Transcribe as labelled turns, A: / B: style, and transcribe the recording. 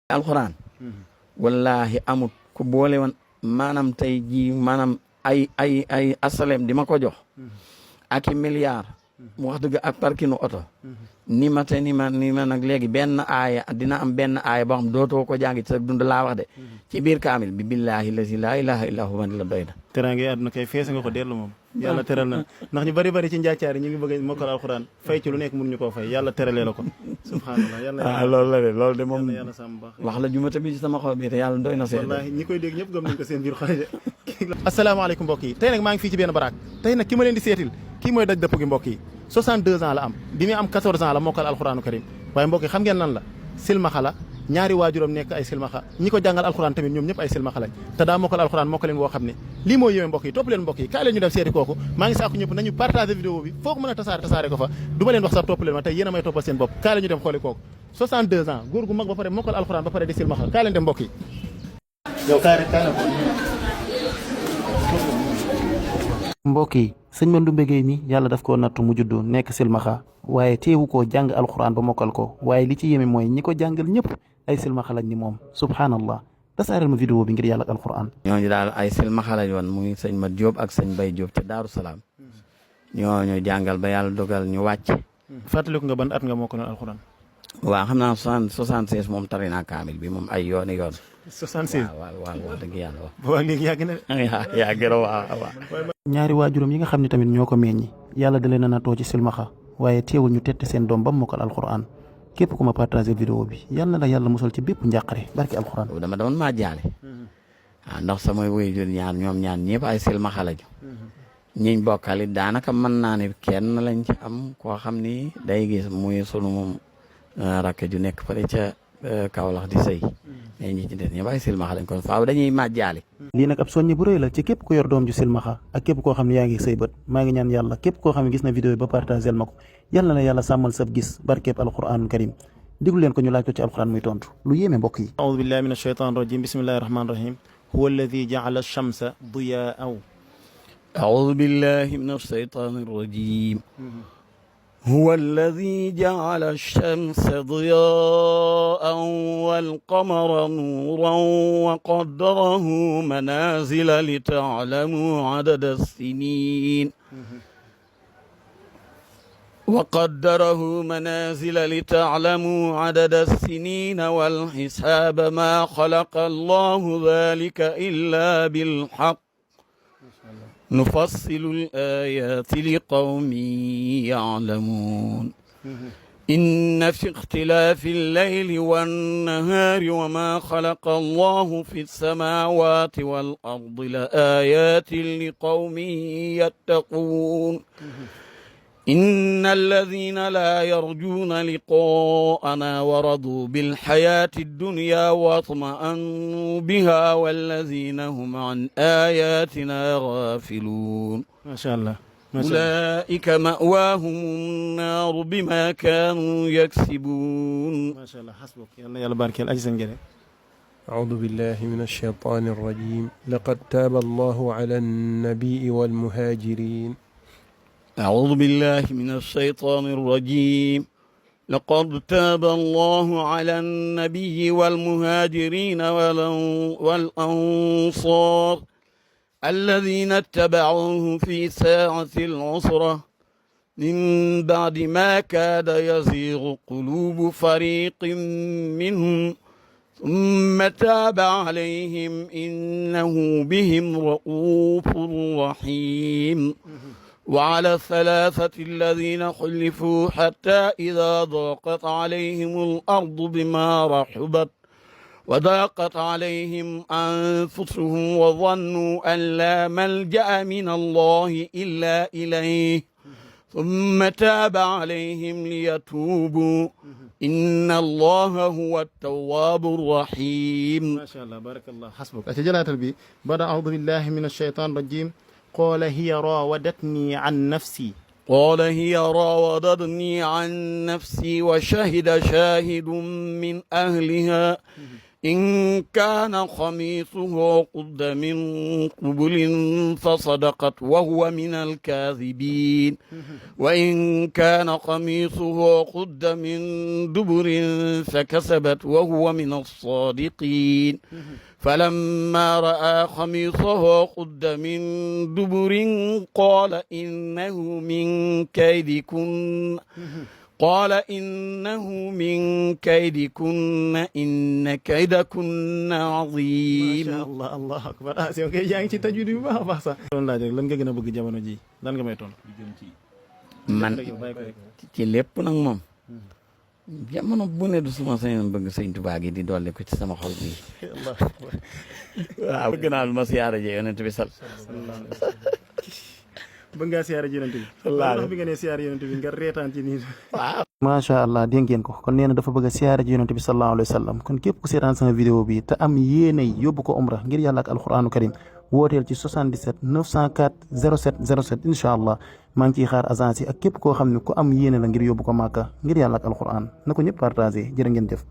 A: alxuraan wallahi amut ku boole woon maanaam tey jii maanaam ay asalem di ma ko jox ak i milliard mu wax dëgg ak parkinu oto ni ma nag léegi benn aaya dina am benn aaya boo xam dootoo ko jàngi sa dund laa wax de ci biir kaamil bi billahi lazi laa ilaha illa huwa la doy na
B: teraange àdduna kay fees nga ko dellu moom yàlla teral na ndax ñu bari ci njaacaari ñu ngi bëgg a mokkal alxuraan fay ci lu nekk mënuñu koo fay yàlla teralee la ko subhanallah yàlla
A: loolu la de loolu de moom
B: yàlla sàmm baax
A: wax la juma tamit ci sama xol bi te yàlla doy na seede
B: wallaahi ñi koy dégg ñëpp gëm nañ ko seen biir xol de asalaamaaleykum mbokk yi tey nag maa ngi fii ci benn baraak tey nag ki ma leen di seetil kii mooy daj dëpp gi mbokk yi 62 ans la am bi muy am 14 ans la mokkal alxuraanu karim waaye mbokk yi xam ngeen lan la silmaxa la ñaari waajuram nekk ay silmaxa ñi ko jàngal alxuraan tamit ñoom ñëpp ay silmaxa lañ te daa mokkal alxuraan mokkaleen woo xam ne lii mooy yéeme mbokk yi topp leen mbokk yi kaay leen ñu dem seeti kooku maa ngi sàkku ñëpp nañu partager vidéo bi foo ko mën a tasaare ko fa du ma leen wax sax topp leen ma tey yéen a may toppal seen bopp kaay leen ñu dem xooli kooku 62 ans góor gu mag ba pare mokkal alxuraan ba pare di silmaxa kaay leen dem mbokk yi yow kaay rek kaay mbokk yi sëñ Mandoumbe Gueye mi yàlla daf koo nattu mu juddu nekk silmaxa waaye teewu koo jàng alxuraan ba mokkal ko waaye li ci yéeme mooy ñi ko jàngal ñëpp ay silmaxa lañ ni moom subhanallah tasaareel ma vidéo bi ngir yàlla ak alxuraan.
A: ñooñu daal ay silmaxa lañ woon muy sëñ Mat Diop ak sëñ Bay Diop ca Daaru Salaam ñooñu jàngal ba yàlla dogal ñu wàcc.
B: fàttaliku nga ban at nga mokkal alxuraan.
A: waaw xam naa 76 moom tari naa kaamil bi moom ay yoon.
B: 76
A: waaw wax dëgg yàlla wax.
B: waaw léegi yàgg na de.
A: yàgg na waaw.
B: ñaari waajuram yi nga xam ne tamit ñoo ko meññi yàlla da leen a natoo ci silmaxa waaye teewul ñu tette seen doom ba mu mokkal alxuraan képp ku ma partagé vidéo bi yal na la yàlla musal ci bépp njàqare barki alxuraan.
A: dama doon maa jaale. waaw ndax sama waajur ñoom ñaar ñëpp ay silmaxa lañu. ñiñ bokkal it daanaka mën naa ne kenn lañ ci am koo xam ni day gis muy sunu rakk ju nekk fële ca Kaolack di sëy mais ñi ci des ñëpp ay silmaxa lañ kon faaw dañuy màjjaale.
B: lii nag ab soññe bu rëy la ci képp ku yor doom ju silmaxa ak képp koo xam ne yaa ngi sëy bët maa ngi ñaan yàlla képp koo xam ne gis na vidéo yi ba partagé ma ko yàlla na yàlla sàmmal sab gis barkeeb alquranul karim déglu leen ko ñu laaj ko ci alquran muy tontu lu yéeme mbokk yi. aoudu billahi min ashaytan rajim bismillahi rahmani rahim huwa alladi jaala alchamsa diyaan
A: aoudu billahi min ashaytan rajim هو الذي جعل الشمس ضياء والقمر نورا وقدره منازل لتعلموا عدد السنين والحساب ما خلق الله ذلك إلا بالحق نفصل الآيات لقوم يعلمون إن في اختلاف الليل والنهار وما خلق الله في السماوات والأرض لآيات لقوم يتقون إن الذين لا يرجون لقاءنا ورضوا بالحياة الدنيا واطمأنوا بها والذين هم عن آياتنا غافلون
B: ما شاء الله
A: أولئك مأواهم النار بما كانوا يكسبون
B: ما شاء الله حسبك يلا بارك الأجزاء
C: أعوذ بالله من الشيطان الرجيم لقد تاب الله على النبي والمهاجرين
A: أعوذ بالله من الشيطان الرجيم لقد تاب الله على النبي والمهاجرين والأنصار الذين اتبعوه في ساعة العسرة من بعد ما كاد يزيغ قلوب فريق منهم ثم تاب عليهم إنه بهم رؤوف رحيم وعلى الثلاثة الذين خلفوا حتى إذا ضاقت عليهم الأرض بما رحبت وضاقت عليهم أنفسهم وظنوا أن لا ملجأ من الله إلا إليه ثم تاب عليهم ليتوبوا إن الله هو التواب الرحيم.
B: ما شاء الله بارك الله حسبك. أتجلات البي بعد أعوذ بالله من الشيطان الرجيم قال هي راودتني عن نفسي
A: وشهد شاهد من أهلها إن كان قميصه قد من قبل فصدقت وهو من الكاذبين وإن كان قميصه قد من دبر فكسبت وهو من الصادقين فلما رأى قميصه قد من دبر قال إنه من كيدكن إن كيدكن عظيم.
B: macha allah allahu akbar ah si ok yaa ngi ci tajwid bu baax a baax sax. doon laaj rek lan nga gën a bëgg jamono ji lan nga may tontu.
A: man ci lépp nag moom jamono bu ne du suma sañoon bëgg sëñ Tuubaa gi di dolli ko ci sama xol bi waaw bëgg naa ma siyaare ji yonent bi
B: bëgg ngaa siyaare ji yonent bi ndax bi nga ne siyaare yonent bi nga reetaan ci nii
A: waaw
B: macha allah dégg ngeen ko kon nee na dafa bëgg a siyaare ji yonent bi sallallahu alayhi wa sallam kon képp ku seetaan sama vidéo bi te am yéenay yóbbu ko umra ngir yàlla ak alquranu karim wooteel ci 77 904 07 07 incha allah maa ngi ciy xaar agence yi ak képp koo xam ne ku am yéene la ngir yóbbu ko màkka ngir yàlla ak alquran na ko ñëpp partagé jërë ngeen jëf